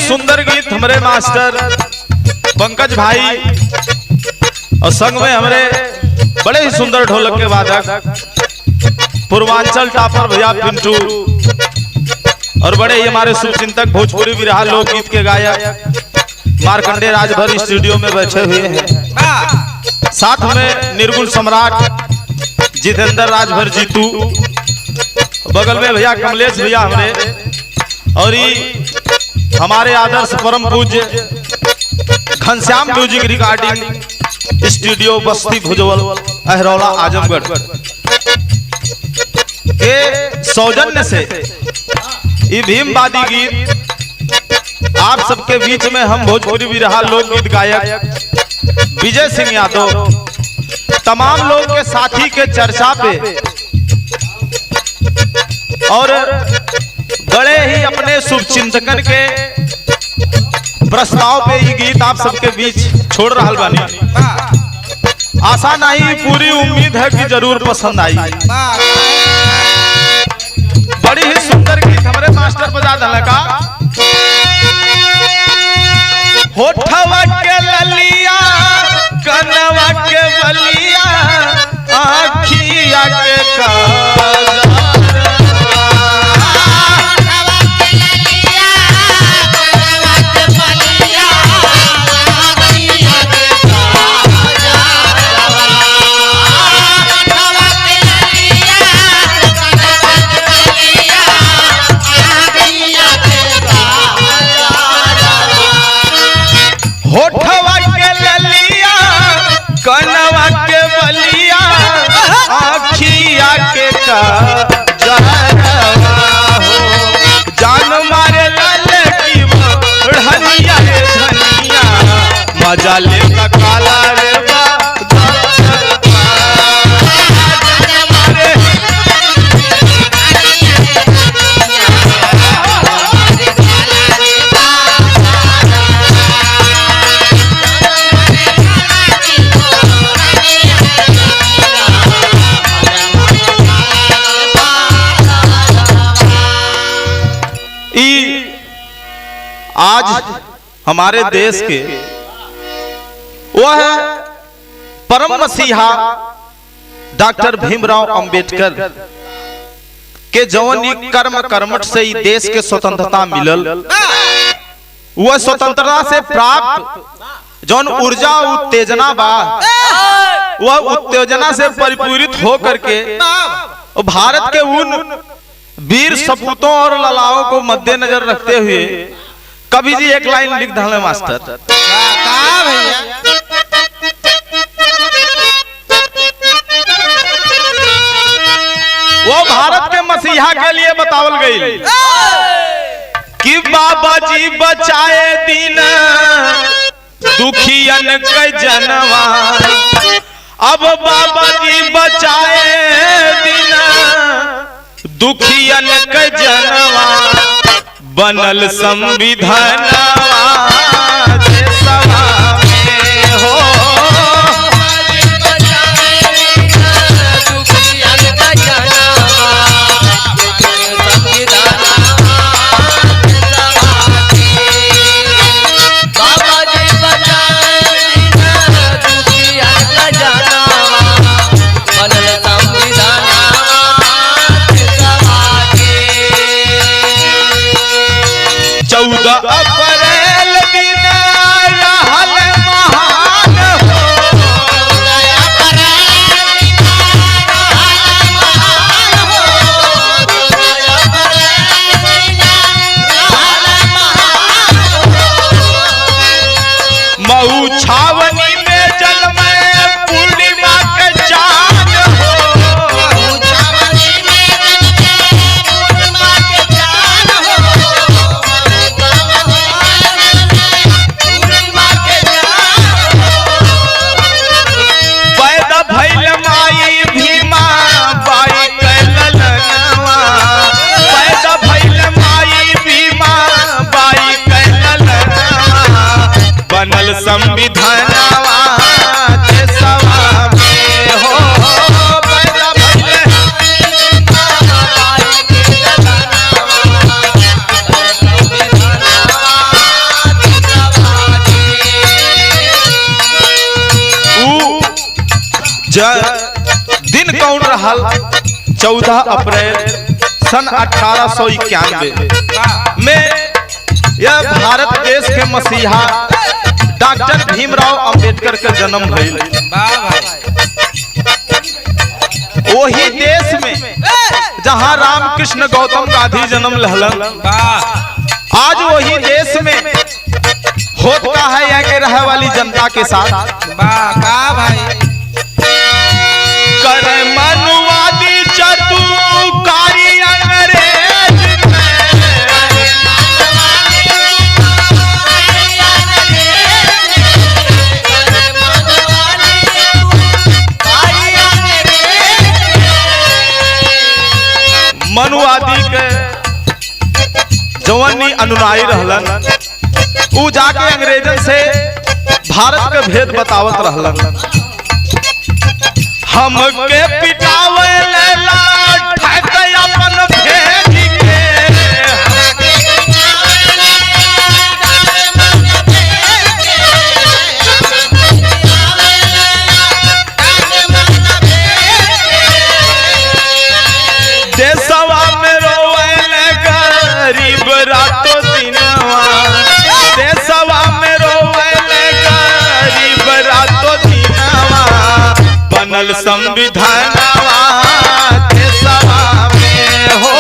सुंदर गीत हमारे मास्टर पंकज भाई और संग में हमारे बड़े ही सुंदर ढोलक के वादक पूर्वांचल टापर भैया पिंटू और बड़े ही हमारे शुभचिंतक भोजपुरी विरहा लोकगीत के गायक मार्कंडे राजभर स्टूडियो में बैठे हुए हैं। साथ में निर्गुण सम्राट जितेंद्र राजभर जीतू, बगल में भैया कमलेश भैया हमारे, और हमारे आदर्श परम पूज्य घनश्याम म्यूजिक रिकॉर्डिंग स्टूडियो बस्ती भुजबल अहरौला आजमगढ़ के सौजन्य से ये भीमवादी गीत आप सबके बीच में हम भोजपुरी विरहा लोकगीत गायक विजय सिंह यादव तमाम लोग के साथी के चर्चा पे और बड़े ही अपने शुभचिंतकन के प्रस्ताव पे ये गीत आप सबके बीच छोड़ रहा बानी। आशा नहीं पूरी उम्मीद है कि जरूर पसंद आई। बड़ी ही सुंदर गीत हमारे मास्टर बजा दल का। होठवा के ललिया कनवा के बलिया आँखिया के काजर जान मारे लाले की बढ़िया रे धनिया मजा ले काला रे आज हमारे देश के वह परम मसीहा डॉक्टर भीमराव अंबेडकर के जौन कर्म कर्मठ से देश के स्वतंत्रता मिलल, वह स्वतंत्रता से प्राप्त जौन ऊर्जा उत्तेजना बा वह उत्तेजना से परिपूरित हो करके भारत के उन वीर सपूतों और ललाओं को मद्देनजर रखते हुए कवि जी एक लाइन लिख दे मास्टर। भैया वो भारत के मसीहा के लिए बतावल गई कि बाबा जी बचाए दिन दुखियन के जनवा, अब बाबा जी बचाए दिन दुखियन के जनवा बनल संविधान छावनी में जन्म पूर्णिमा के चांद हो, छावनी में पूर्णिमा के चांद हो, दिन कौन रहल 14 अप्रैल सन 1891 में यह भारत देश के मसीहा डॉक्टर भीमराव अंबेडकर के जन्म भइल। वही देश में जहां रामकृष्ण गौतम गांधी जन्म लहलन, आज वही देश में होत का है यहाँ के रहे वाली जनता के साथ भाई कर मनुवादी चतुकारी अंग्रेज मनुवादी के जवानी अनुनाई रहलन, उ जाके अंग्रेजन से भारत के भेद बतावत रहलन। हमके पिटावे लेला ठाक अपन भेज के देशवा में रोवे गरीब रातों दिनवा, देशवा में रोवे गरीब रातों दिनवा, बनल संविधानवा देशवा में हो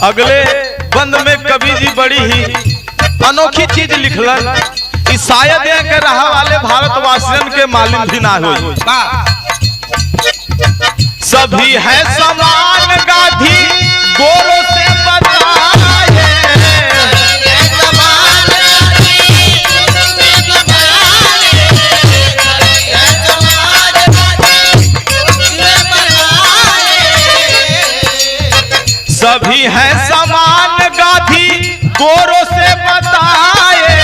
अगले बंद में कवि जी बड़ी ही अनोखी चीज लिखलन, शायद के रहा वाले भारतवासियों के मालूम भी ना हो। सभी है समान गांधी गोरों से बताए, सभी है समान गांधी गोरों से बताए,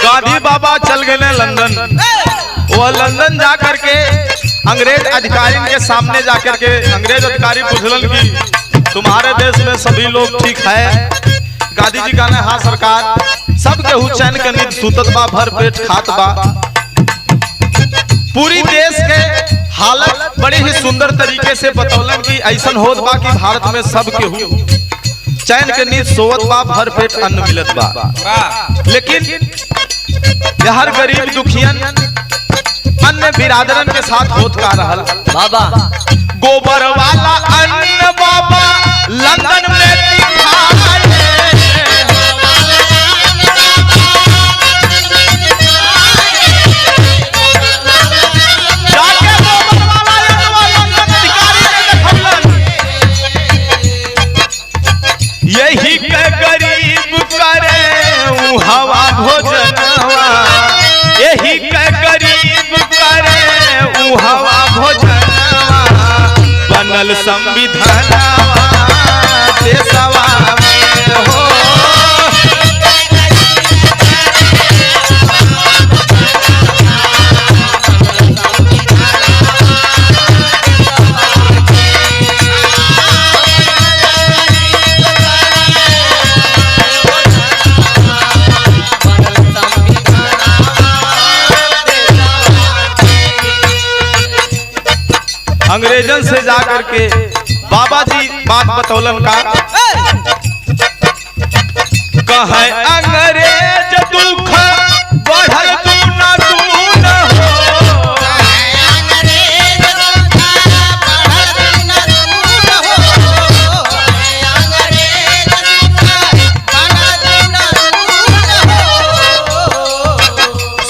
गांधी बाबा चल गए लंदन। वह लंदन जाकर के अंग्रेज अधिकारी के सामने जाकर के अंग्रेज अधिकारी पूछलन कि तुम्हारे देश में सभी लोग ठीक है? गांधी जी कहने हाँ सरकार, सब केहू चैन के नींद सुतत बा, भर पेट खात बा। पूरी देश के हालत बड़ी ही सुंदर तरीके से बतौलन कि ऐसन होत बा कि भारत में सब केहू चैन के नींद सोवत बा, भर पेट अन्न मिलत बा। लेकिन हर गरीब दुखियन अन्य बिरादरन के साथ होत का रहल बाबा, गोबर वाला अन्न बाबा लंदन में यही के गरीब करे हवा भोजनवा, यही के गरीब करे हवा भोजनवा, बनल संविधानवा देशवा में हो। अंग्रेजन से जाकर के बाबा जी बात बतौलन का कहे अंग्रेज दुख बढ़ल तू न हो,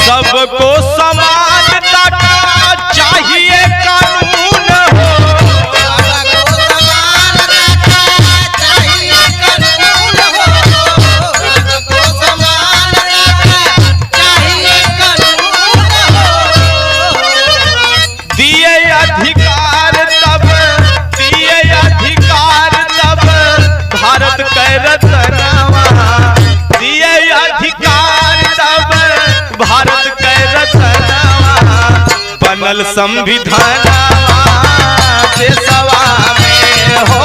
सबको समानता का चाहिए कानून हो, सबको रतनवा दिए अधिकार तब भारत के रतनवा बनल संविधानवा देशवा में हो।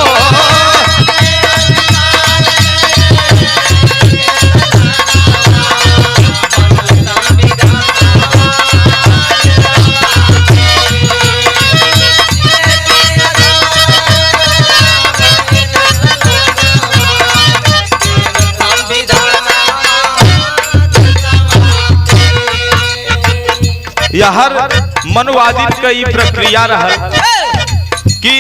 यहर मनवादित कई प्रक्रिया रहल कि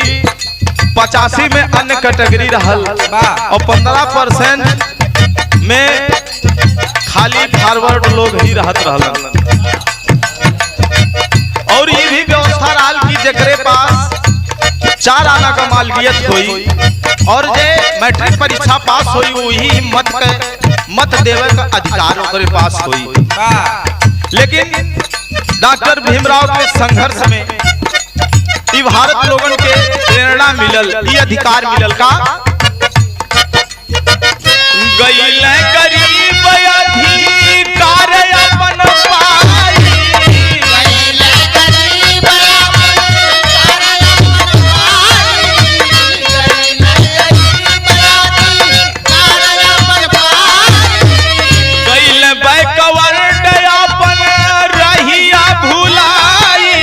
85 में अन्य कैटेगरी रहल और 15% में खाली फॉरवर्ड लोग ही रहत रहल। और ये भी व्यवस्था रहल कि जेकरे पास 4 आना का मालकियत हुई और जे मैट्रिक परीक्षा पास हुई वही मत देवे का अधिकार ओकरे पास हुई। लेकिन डॉक्टर भीमराव के संघर्ष में ई भारत लोगन के प्रेरणा मिलल, ई अधिकार मिलल का गइल गरीब अधिकार अपन पाई, गइल गरीब अधिकार अपन पाई, गइल गरीब अधिकार अपन पाई, गइल बैकवर्ड अपन रहिया भुलाई,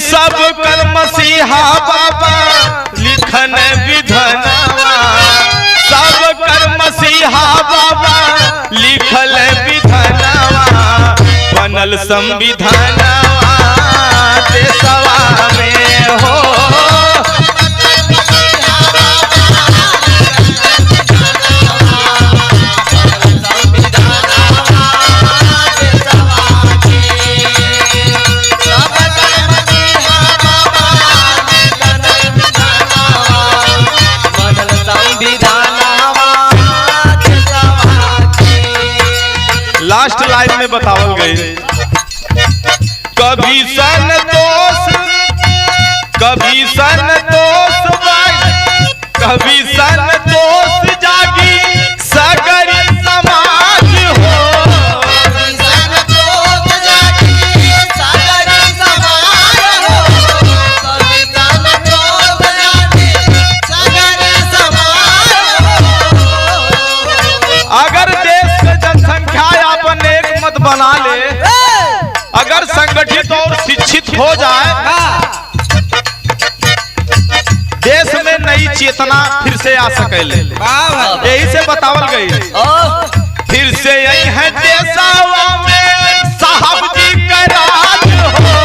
सब कर मसीहा बाबा लिखन विधनवा, सब कर मसीहा बाबा लिखल विधनवा बनल संविधानवा देशवा में हो। लास्ट लाइन में बतावल गई कभी संतोष कभी संतोष कभी संतोष जागी सगरी समाज हो, कभी संतोष जागी सगरी समाज हो, कभी संतोष जागी सगरी समाज हो। अगर देश के जनसंख्या अपन एक मत बना ले, अगर संगठित और शिक्षित हो जाए, देश में नई चेतना फिर से आ सकेले। यही से बतावल गई फिर से यही है देशवा में साहब जी का राज हो,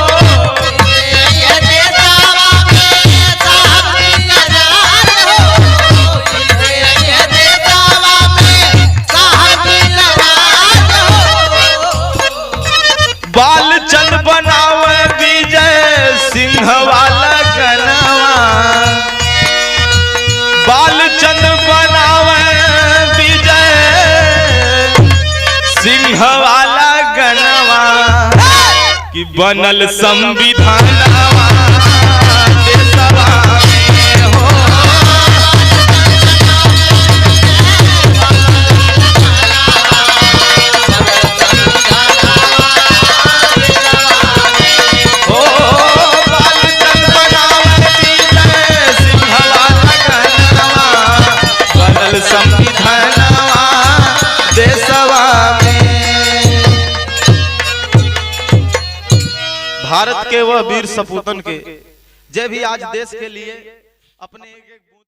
बालचंद बनावे विजय सिंह वाला गनवा, बालचंद बनावे विजय सिंह वाला गनवा कि बनल संविधानवा देशवा में हो। संविधानवा देशवा में भारत के वह वीर सपूतन के जे भी आज देश के लिए अपने